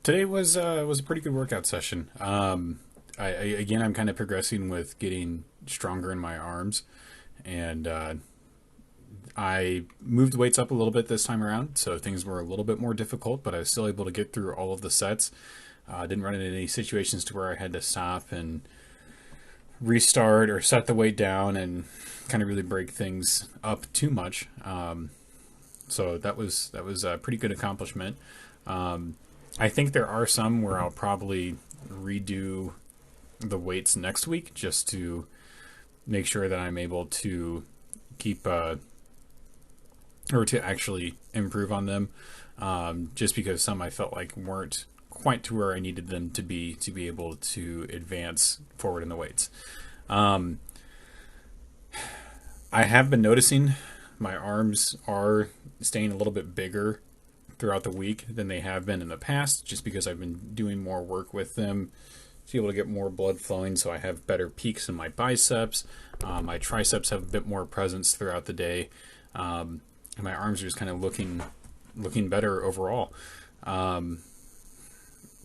Today was a pretty good workout session. Again, I'm kind of progressing with getting stronger in my arms, and I moved weights up a little bit this time around, so things were a little bit more difficult, but I was still able to get through all of the sets. Didn't run into any situations to where I had to stop and restart or set the weight down and kind of really break things up too much. So that was a pretty good accomplishment. I think there are some where I'll probably redo the weights next week just to make sure that I'm able to keep or to actually improve on them. Just because some I felt like weren't quite to where I needed them to be able to advance forward in the weights. Um, I have been noticing my arms are staying a little bit bigger throughout the week than they have been in the past, just because I've been doing more work with them to be able to get more blood flowing. So I have better peaks in my biceps. My triceps have a bit more presence throughout the day, and my arms are just kind of looking better overall. Um,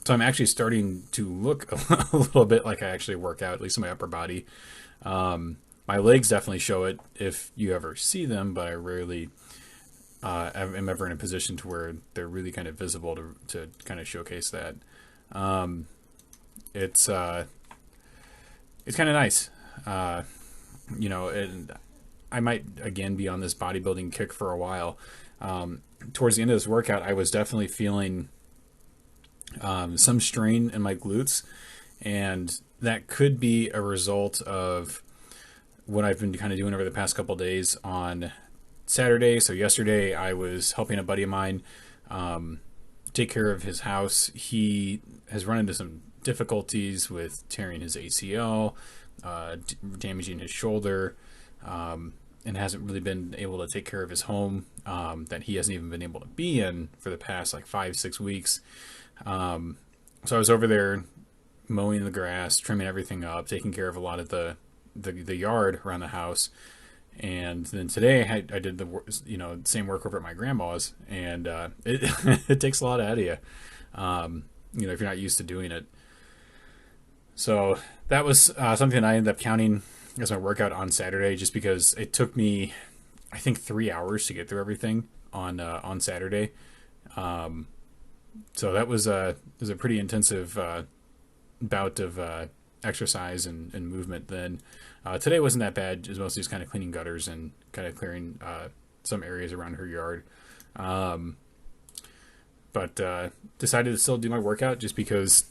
so I'm actually starting to look a little bit like I actually work out, at least in my upper body. My legs definitely show it if you ever see them, but I rarely am ever in a position to where they're really kind of visible to kind of showcase that. Um, it's it's kind of nice, uh, and I might again be on this bodybuilding kick for a while. Towards the end of this workout, I was definitely feeling some strain in my glutes, and that could be a result of what I've been kind of doing over the past couple days on Saturday. So yesterday I was helping a buddy of mine take care of his house. He has run into some difficulties with tearing his ACL, damaging his shoulder, and hasn't really been able to take care of his home that he hasn't even been able to be in for the past like 5, 6 weeks. So I was over there mowing the grass, trimming everything up, taking care of a lot of the yard around the house. And then today I did the same work over at my grandma's, and it it takes a lot out of you, if you're not used to doing it. So that was something I ended up counting as my workout on Saturday, just because it took me, I think, 3 hours to get through everything on Saturday. Um, so that was a pretty intensive bout of exercise and movement. Then today wasn't that bad. It was mostly just kind of cleaning gutters and kind of clearing some areas around her yard. Um, but decided to still do my workout just because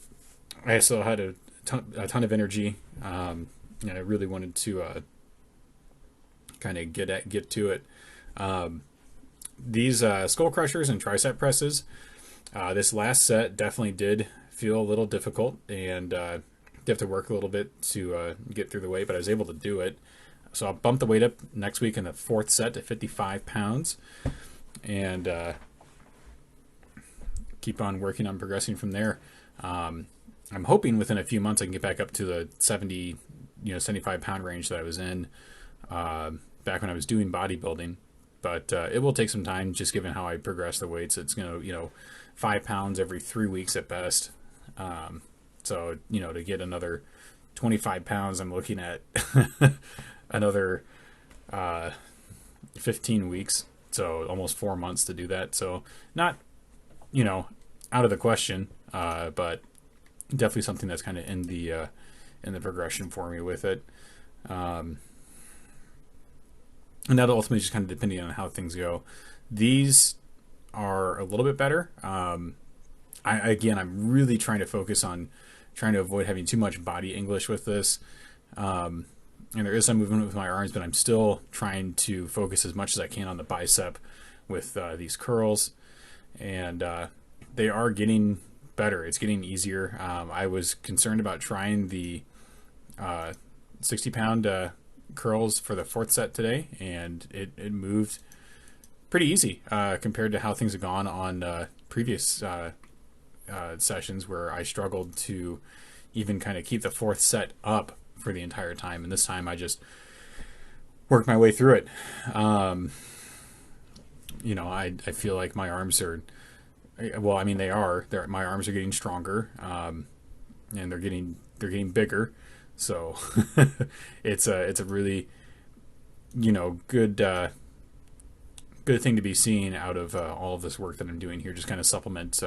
I still had a ton of energy, and I really wanted to kind of get to it. Um, these skull crushers and tricep presses. This last set definitely did feel a little difficult, and you have to work a little bit to get through the weight, but I was able to do it. So I'll bump the weight up next week in the fourth set to 55 pounds, and keep on working on progressing from there. I'm hoping within a few months I can get back up to the 75 pound range that I was in back when I was doing bodybuilding. But it will take some time, just given how I progress the weights. It's 5 pounds every 3 weeks at best. So to get another 25 pounds, I'm looking at another 15 weeks. So almost 4 months to do that. So not out of the question, but definitely something that's kind of in the progression for me with it. Um, and that ultimately just kind of depending on how things go. These are a little bit better. I'm really trying to focus on trying to avoid having too much body English with this. And there is some movement with my arms, but I'm still trying to focus as much as I can on the bicep with these curls. And they are getting better. It's getting easier. I was concerned about trying the 60-pound curls for the fourth set today, and it moved pretty easy compared to how things have gone on previous sessions where I struggled to even kind of keep the fourth set up for the entire time. And this time I just worked my way through it. I feel like my arms are Well, I mean, they are. My arms are getting stronger, and they're getting bigger. So it's a really good good thing to be seeing out of all of this work that I'm doing here. Just kind of supplement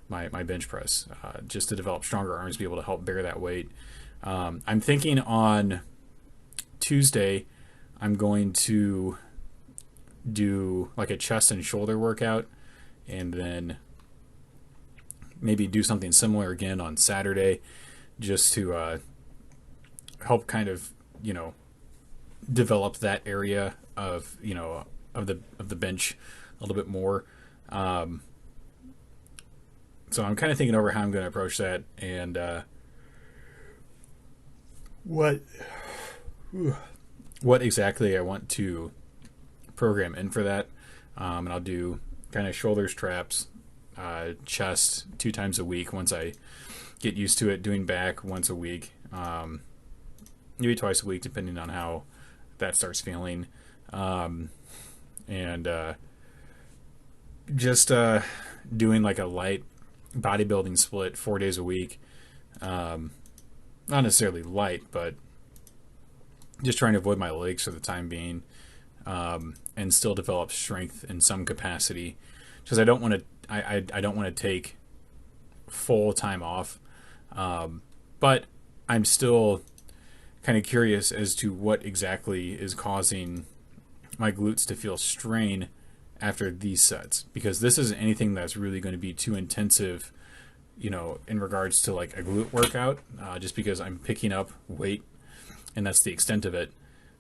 my bench press, just to develop stronger arms, be able to help bear that weight. I'm thinking on Tuesday, I'm going to do like a chest and shoulder workout, and then maybe do something similar again on Saturday, just to help kind of develop that area of of the bench a little bit more. Um, so I'm kind of thinking over how I'm going to approach that, and what what exactly I want to program in for that. And I'll do kind of shoulders, traps, chest 2 times a week once I get used to it. Doing back once a week, maybe twice a week, depending on how that starts feeling. And just doing like a light bodybuilding split 4 days a week. Not necessarily light, but just trying to avoid my legs for the time being, and still develop strength in some capacity, because I don't want to. I don't want to take full time off, but I'm still kind of curious as to what exactly is causing my glutes to feel strain after these sets, because this isn't anything that's really going to be too intensive, in regards to like a glute workout, just because I'm picking up weight, and that's the extent of it.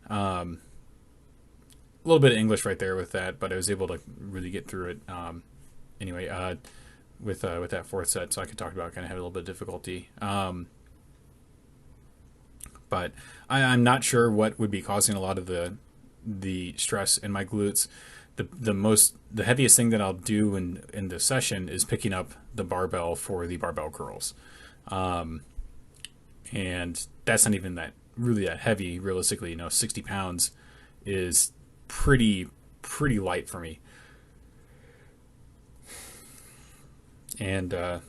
A little bit of English right there with that, but I was able to really get through it. Anyway, with that fourth set, so I could talk about kind of had a little bit of difficulty. But I'm not sure what would be causing a lot of the stress in my glutes. The heaviest thing that I'll do in the session is picking up the barbell for the barbell curls, and that's not even that heavy. Realistically, 60 pounds is pretty light for me, and I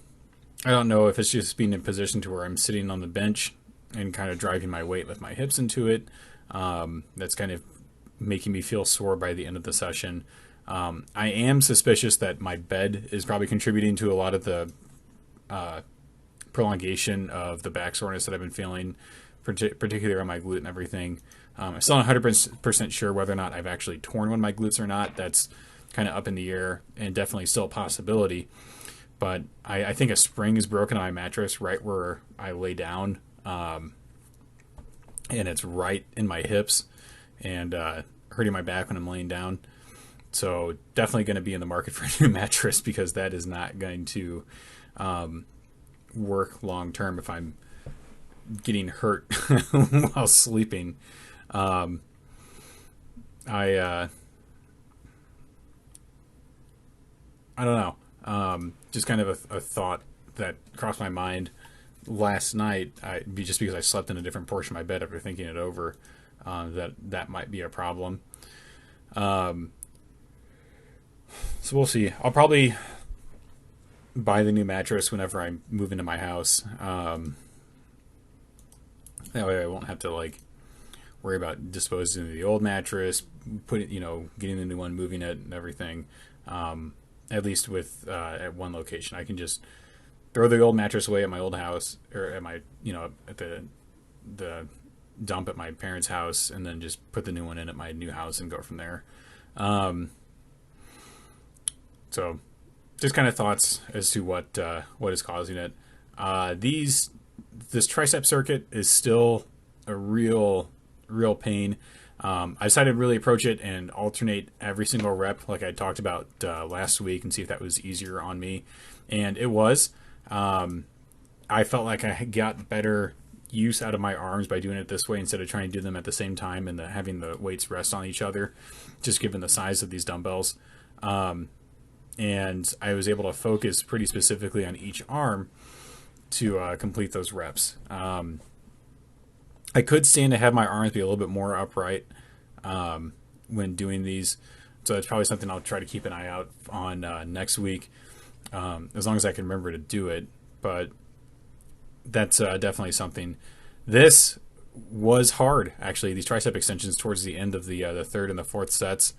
don't know if it's just being in position to where I'm sitting on the bench and kind of driving my weight with my hips into it. That's kind of making me feel sore by the end of the session. I am suspicious that my bed is probably contributing to a lot of the prolongation of the back soreness that I've been feeling, particularly on my glute and everything. I'm still not 100% sure whether or not I've actually torn one of my glutes or not. That's kind of up in the air, and definitely still a possibility. But I think a spring is broken on my mattress right where I lay down, and it's right in my hips, and hurting my back when I'm laying down. So definitely going to be in the market for a new mattress, because that is not going to work long term if I'm getting hurt while sleeping. I don't know. Just kind of a thought that crossed my mind last night. Just because I slept in a different portion of my bed after thinking it over, that might be a problem. So we'll see. I'll probably buy the new mattress whenever I move into my house. That way I won't have to worry about disposing of the old mattress, getting the new one, moving it, and everything. At least with at one location, I can just throw the old mattress away at my old house, or at my at the dump at my parents' house, and then just put the new one in at my new house and go from there. So just kind of thoughts as to what is causing it. This tricep circuit is still a real pain. I decided to really approach it and alternate every single rep like I talked about last week, and see if that was easier on me. And it was. I felt like I got better use out of my arms by doing it this way, instead of trying to do them at the same time and having the weights rest on each other, just given the size of these dumbbells. And I was able to focus pretty specifically on each arm to complete those reps. I could stand to have my arms be a little bit more upright when doing these, so it's probably something I'll try to keep an eye out on next week. as long as I can remember to do it. But that's definitely something. This was hard, actually. These tricep extensions towards the end of the third and the fourth sets,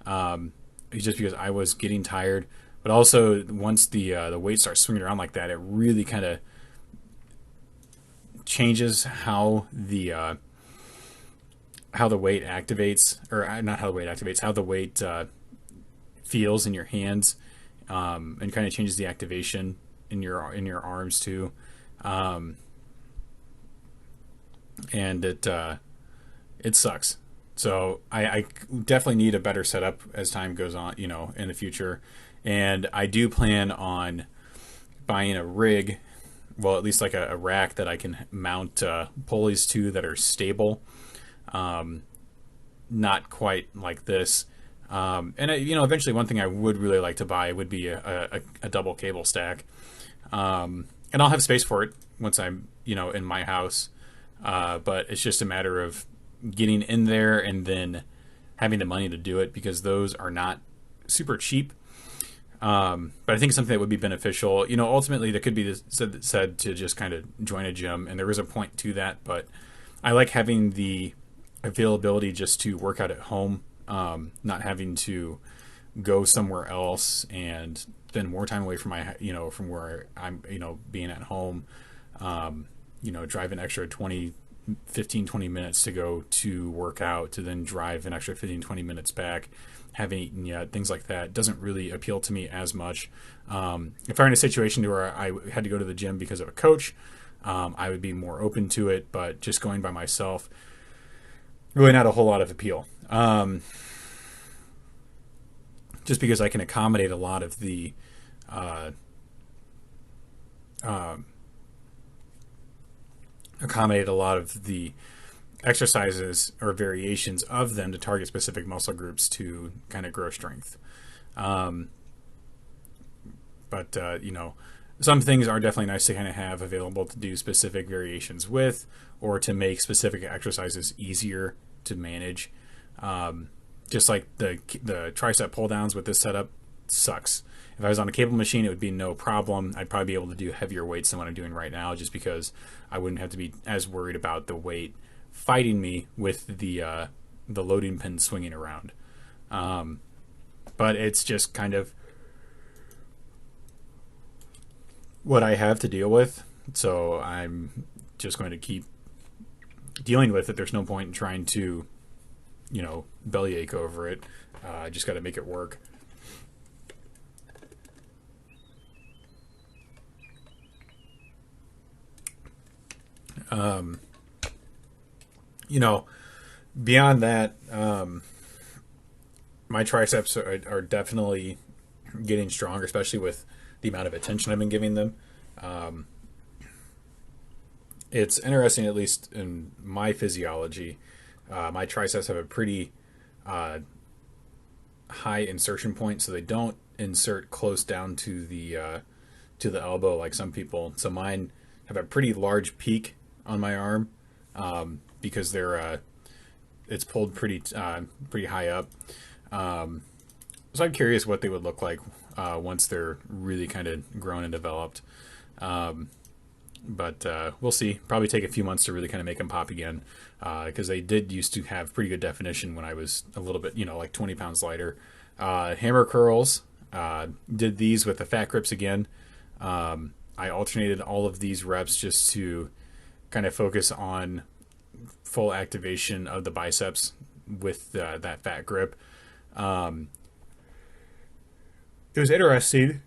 just because I was getting tired. But also, once the weight starts swinging around like that, it really kind of changes how the weight activates, or not how the weight activates, how the weight feels in your hands, and kind of changes the activation in your arms too. And it sucks. So I definitely need a better setup as time goes on, in the future. And I do plan on buying a rig, well, at least like a rack that I can mount pulleys to that are stable. Not quite like this. And eventually one thing I would really like to buy would be a double cable stack. And I'll have space for it once I'm, in my house. But it's just a matter of getting in there and then having the money to do it, because those are not super cheap. But I think it's something that would be beneficial. Ultimately, there could be said to just kind of join a gym, and there is a point to that. But I like having the availability just to work out at home, not having to go somewhere else and spend more time away from from where I'm, being at home. Drive an extra 15-20 minutes to go to work out, to then drive an extra 15-20 minutes back, haven't eaten yet, things like that doesn't really appeal to me as much. If I'm in a situation where I had to go to the gym because of a coach, I would be more open to it, but just going by myself, really not a whole lot of appeal. Just because I can accommodate a lot of the exercises or variations of them to target specific muscle groups to kind of grow strength. But some things are definitely nice to kind of have available to do specific variations with, or to make specific exercises easier to manage. Just like the tricep pull downs with this setup sucks. If I was on a cable machine, it would be no problem. I'd probably be able to do heavier weights than what I'm doing right now, just because I wouldn't have to be as worried about the weight fighting me with the loading pin swinging around. But it's just kind of what I have to deal with, so I'm just going to keep dealing with it. There's no point in trying to, bellyache over it. I just got to make it work. Beyond that, my triceps are definitely getting stronger, especially with the amount of attention I've been giving them. It's interesting, at least in my physiology, my triceps have a pretty high insertion point, so they don't insert close down to the elbow like some people. So mine have a pretty large peak on my arm, because they're it's pulled pretty high up. So I'm curious what they would look like once they're really kind of grown and developed. But we'll see. Probably take a few months to really kind of make them pop again, because they did used to have pretty good definition when I was a little bit, like 20 pounds lighter. Hammer curls, did these with the fat grips again. I alternated all of these reps just to kind of focus on full activation of the biceps with that fat grip. It was interesting.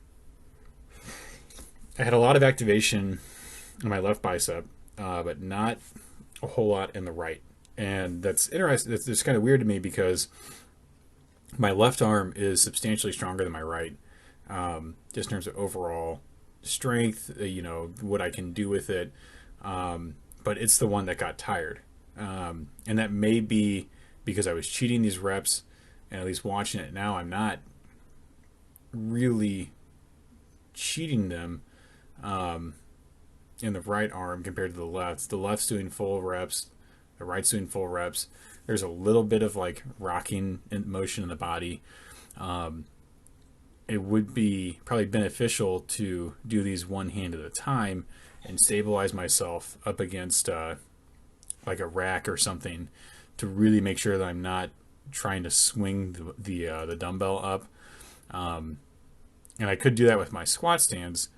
I had a lot of activation in my left bicep, but not a whole lot in the right. And that's interesting. It's kind of weird to me, because my left arm is substantially stronger than my right, just in terms of overall strength, what I can do with it. But it's the one that got tired. And that may be because I was cheating these reps, and at least watching it now, I'm not really cheating them in the right arm compared to the left. The left's doing full reps, the right's doing full reps. There's a little bit of like rocking in motion in the body. it would be probably beneficial to do these one hand at a time and stabilize myself up against like a rack or something to really make sure that I'm not trying to swing the dumbbell up. And I could do that with my squat stands,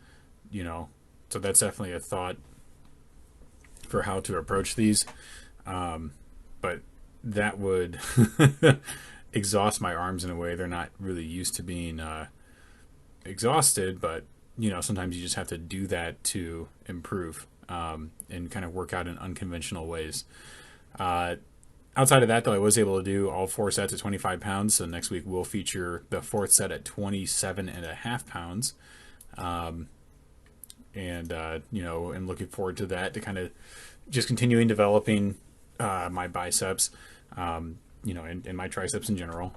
you know. So that's definitely a thought for how to approach these. But that would exhaust my arms in a way they're not really used to being exhausted. But you know, sometimes you just have to do that to improve and kind of work out in unconventional ways. Outside of that, though, I was able to do all 4 sets at 25 pounds. So next week we'll feature the 4th set at 27.5 pounds. You know, I'm looking forward to that, to kind of just continuing developing my biceps, you know, and my triceps in general.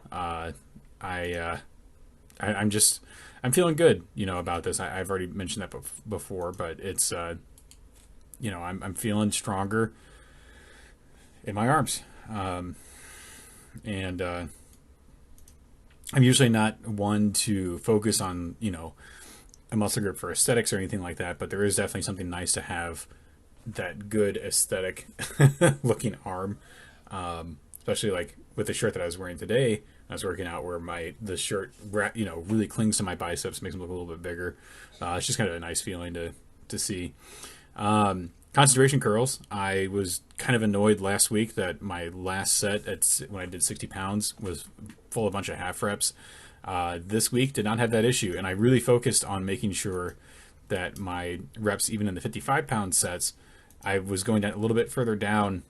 I'm feeling good, you know, about this. I've already mentioned that before, but it's, you know, I'm feeling stronger in my arms. I'm usually not one to focus on, you know, a muscle group for aesthetics or anything like that, but there is definitely something nice to have that good aesthetic looking arm, especially like with the shirt that I was wearing today. I was working out where the shirt, you know, really clings to my biceps, makes them look a little bit bigger. It's just kind of a nice feeling to see. Concentration curls. I was kind of annoyed last week that my last set when I did 60 pounds was full of a bunch of half reps. This week did not have that issue, and I really focused on making sure that my reps, even in the 55-pound sets, I was going down a little bit further down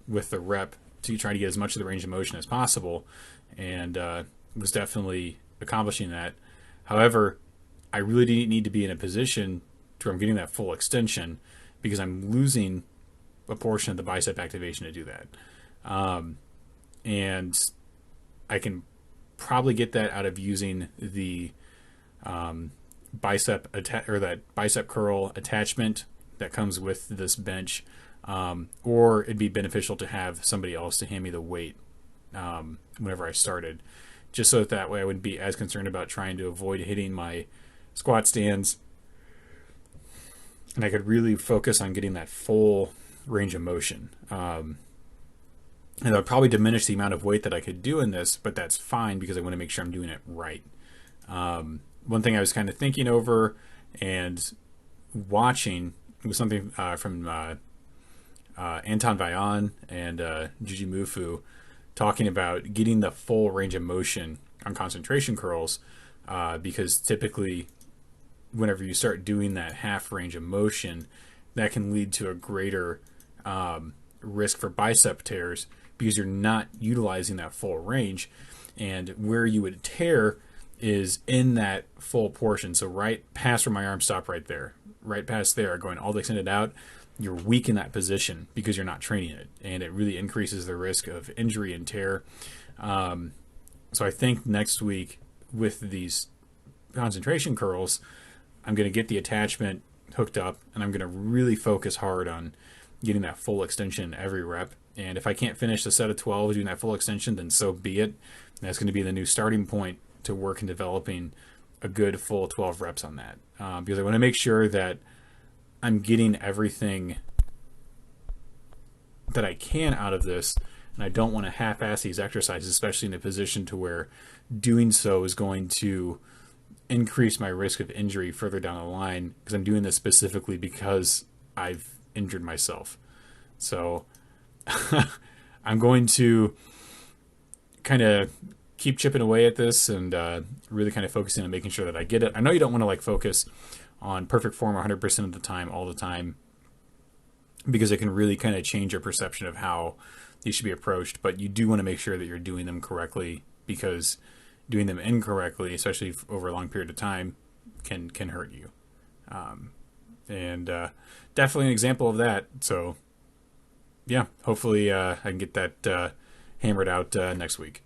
with the rep to try to get as much of the range of motion as possible, and was definitely accomplishing that. However, I really didn't need to be in a position where I'm getting that full extension because I'm losing a portion of the bicep activation to do that. And I can probably get that out of using the bicep curl attachment that comes with this bench, or it'd be beneficial to have somebody else to hand me the weight whenever I started, just so that way I wouldn't be as concerned about trying to avoid hitting my squat stands, and I could really focus on getting that full range of motion. And that would probably diminish the amount of weight that I could do in this, but that's fine because I want to make sure I'm doing it right. One thing I was kind of thinking over and watching was something from Anton Vaillant and Gigi Mufu talking about getting the full range of motion on concentration curls, because typically whenever you start doing that half range of motion, that can lead to a greater risk for bicep tears because you're not utilizing that full range. And where you would tear is in that full portion. So right past where my arms stop, right there, right past there, going all the extended out, you're weak in that position because you're not training it. And it really increases the risk of injury and tear. So I think next week with these concentration curls, I'm going to get the attachment hooked up, and I'm going to really focus hard on getting that full extension every rep. And if I can't finish the set of 12 doing that full extension, then so be it. That's going to be the new starting point to work in developing a good full 12 reps on that. Because I want to make sure that I'm getting everything that I can out of this, and I don't want to half-ass these exercises, especially in a position to where doing so is going to increase my risk of injury further down the line, because I'm doing this specifically because I've injured myself. So I'm going to kind of keep chipping away at this and really kind of focusing on making sure that I get it. I know you don't want to like focus on perfect form 100% of the time, all the time, because it can really kind of change your perception of how these should be approached. But you do want to make sure that you're doing them correctly, because doing them incorrectly, especially over a long period of time, can hurt you. Definitely an example of that. So yeah, hopefully I can get that hammered out next week.